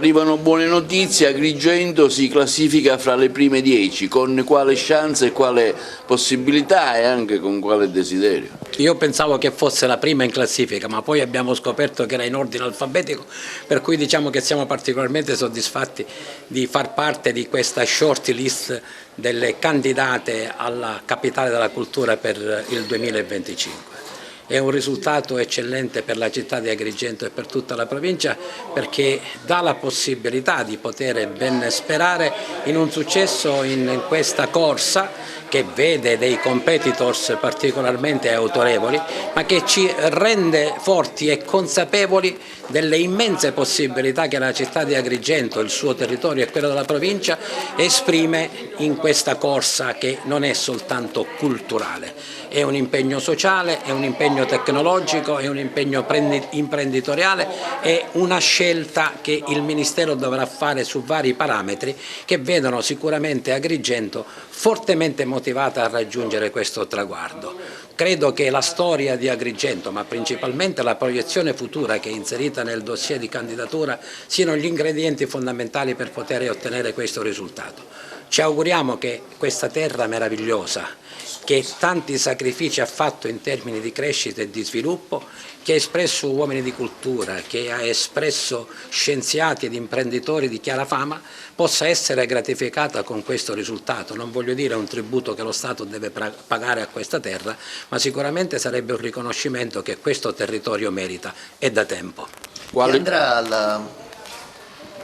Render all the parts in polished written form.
arrivano buone notizie, Agrigento si classifica fra le prime 10, con quale chance e quale possibilità e anche con quale desiderio? Io pensavo che fosse la prima in classifica, ma poi abbiamo scoperto che era in ordine alfabetico, per cui diciamo che siamo particolarmente soddisfatti di far parte di questa short list delle candidate alla capitale della cultura per il 2025. È un risultato eccellente per la città di Agrigento e per tutta la provincia, perché dà la possibilità di poter ben sperare in un successo in questa corsa che vede dei competitors particolarmente autorevoli, ma che ci rende forti e consapevoli delle immense possibilità che la città di Agrigento, il suo territorio e quello della provincia esprime in questa corsa che non è soltanto culturale. È un impegno sociale, è un impegno tecnologico, è un impegno imprenditoriale, è una scelta che il Ministero dovrà fare su vari parametri che vedono sicuramente Agrigento fortemente motivata a raggiungere questo traguardo. Credo che la storia di Agrigento, ma principalmente la proiezione futura che è inserita nel dossier di candidatura, siano gli ingredienti fondamentali per poter ottenere questo risultato. Ci auguriamo che questa terra meravigliosa, che tanti sacrifici ha fatto in termini di crescita e di sviluppo, che ha espresso uomini di cultura, che ha espresso scienziati ed imprenditori di chiara fama, possa essere gratificata con questo risultato. Non voglio dire un tributo che lo Stato deve pagare a questa terra, ma sicuramente sarebbe un riconoscimento che questo territorio merita e da tempo. Chi andrà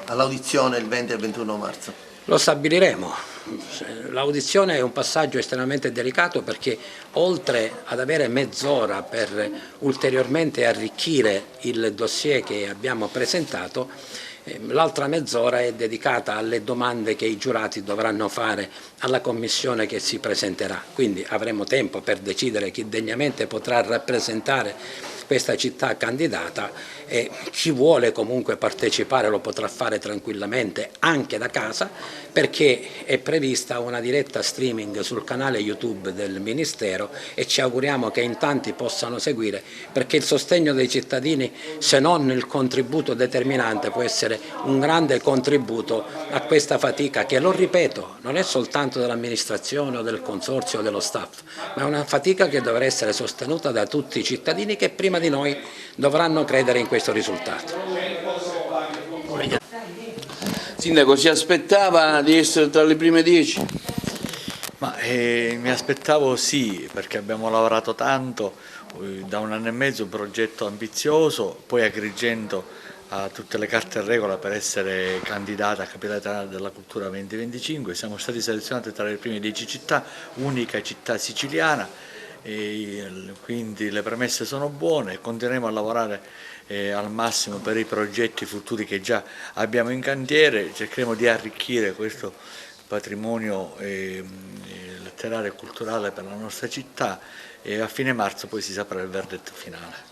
all'audizione il 20 e 21 marzo? Lo stabiliremo. L'audizione è un passaggio estremamente delicato perché oltre ad avere mezz'ora per ulteriormente arricchire il dossier che abbiamo presentato, l'altra mezz'ora è dedicata alle domande che i giurati dovranno fare alla commissione che si presenterà, quindi avremo tempo per decidere chi degnamente potrà rappresentare questa città candidata e chi vuole comunque partecipare lo potrà fare tranquillamente anche da casa, perché è prevista una diretta streaming sul canale YouTube del Ministero e ci auguriamo che in tanti possano seguire, perché il sostegno dei cittadini, se non il contributo determinante, può essere un grande contributo a questa fatica che, lo ripeto, non è soltanto dell'amministrazione o del consorzio o dello staff, ma è una fatica che dovrà essere sostenuta da tutti i cittadini che prima di noi dovranno credere in questo risultato. Sindaco, si aspettava di essere tra le prime 10? Mi aspettavo sì, perché abbiamo lavorato tanto, da 1 anno e mezzo, un progetto ambizioso, poi Agrigento ha tutte le carte in regola per essere candidata a capitale della cultura 2025, siamo stati selezionati tra le prime 10 città, unica città siciliana, quindi le premesse sono buone, continueremo a lavorare al massimo per i progetti futuri che già abbiamo in cantiere, cercheremo di arricchire questo patrimonio letterario e culturale per la nostra città e a fine marzo poi si saprà il verdetto finale.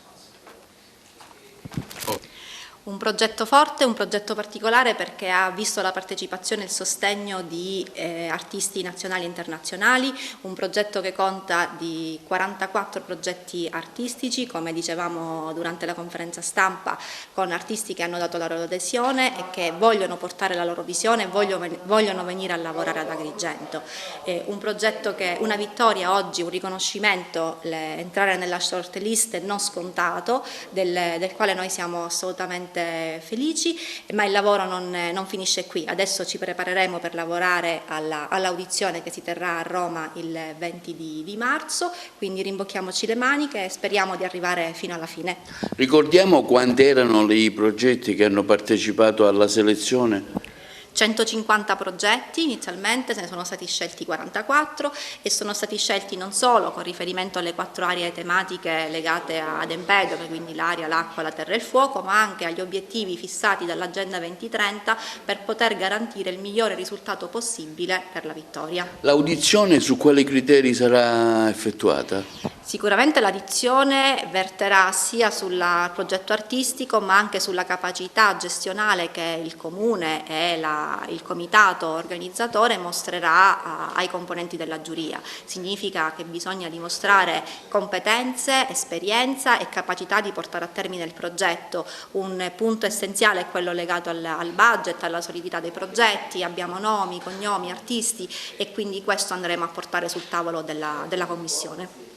Un progetto forte, un progetto particolare perché ha visto la partecipazione e il sostegno di artisti nazionali e internazionali, un progetto che conta di 44 progetti artistici, come dicevamo durante la conferenza stampa, con artisti che hanno dato la loro adesione e che vogliono portare la loro visione e vogliono venire a lavorare ad Agrigento. Un progetto che, una vittoria oggi, un riconoscimento, entrare nella short list non scontato, del quale noi siamo assolutamente felici, ma il lavoro non finisce qui. Adesso ci prepareremo per lavorare all'audizione che si terrà a Roma il 20 di marzo, quindi rimbocchiamoci le maniche e speriamo di arrivare fino alla fine. Ricordiamo quanti erano i progetti che hanno partecipato alla selezione? 150 progetti inizialmente, se ne sono stati scelti 44 e sono stati scelti non solo con riferimento alle 4 aree tematiche legate ad Empedocle, quindi l'aria, l'acqua, la terra e il fuoco, ma anche agli obiettivi fissati dall'Agenda 2030 per poter garantire il migliore risultato possibile per la vittoria. L'audizione su quali criteri sarà effettuata? Sicuramente l'addizione verterà sia sul progetto artistico ma anche sulla capacità gestionale che il Comune e il Comitato organizzatore mostrerà ai componenti della giuria. Significa che bisogna dimostrare competenze, esperienza e capacità di portare a termine il progetto. Un punto essenziale è quello legato al budget, alla solidità dei progetti, abbiamo nomi, cognomi, artisti e quindi questo andremo a portare sul tavolo della Commissione.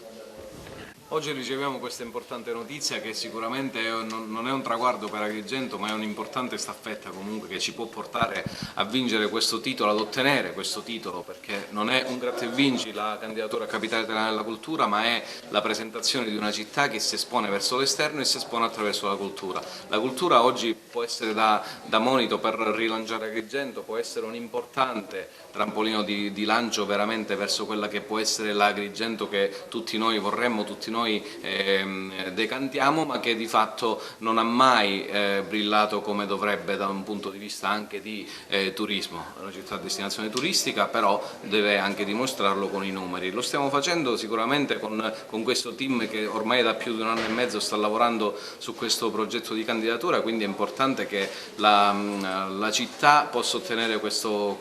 Oggi riceviamo questa importante notizia che sicuramente non è un traguardo per Agrigento, ma è un'importante staffetta comunque che ci può portare a vincere questo titolo, ad ottenere questo titolo, perché non è un gratta e vinci la candidatura a Capitale Italiana della Cultura, ma è la presentazione di una città che si espone verso l'esterno e si espone attraverso la cultura. La cultura oggi può essere da monito per rilanciare Agrigento, può essere un importante trampolino di lancio veramente verso quella che può essere l'Agrigento che tutti noi vorremmo, tutti noi decantiamo, ma che di fatto non ha mai brillato come dovrebbe da un punto di vista anche di turismo. È una città a destinazione turistica, però deve anche dimostrarlo con i numeri. Lo stiamo facendo sicuramente con questo team che ormai da più di 1 anno e mezzo sta lavorando su questo progetto di candidatura, quindi è importante che la città possa ottenere questo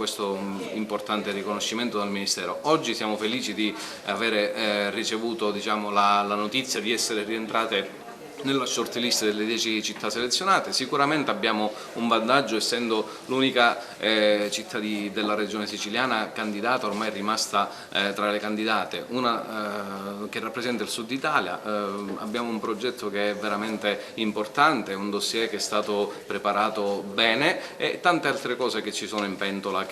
importante riconoscimento dal Ministero. Oggi siamo felici di avere ricevuto, diciamo, la notizia di essere rientrate nella shortlist delle 10 città selezionate. Sicuramente abbiamo un vantaggio essendo l'unica città della regione siciliana candidata, ormai è rimasta tra le candidate, una che rappresenta il Sud Italia. Abbiamo un progetto che è veramente importante, un dossier che è stato preparato bene e tante altre cose che ci sono in pentola.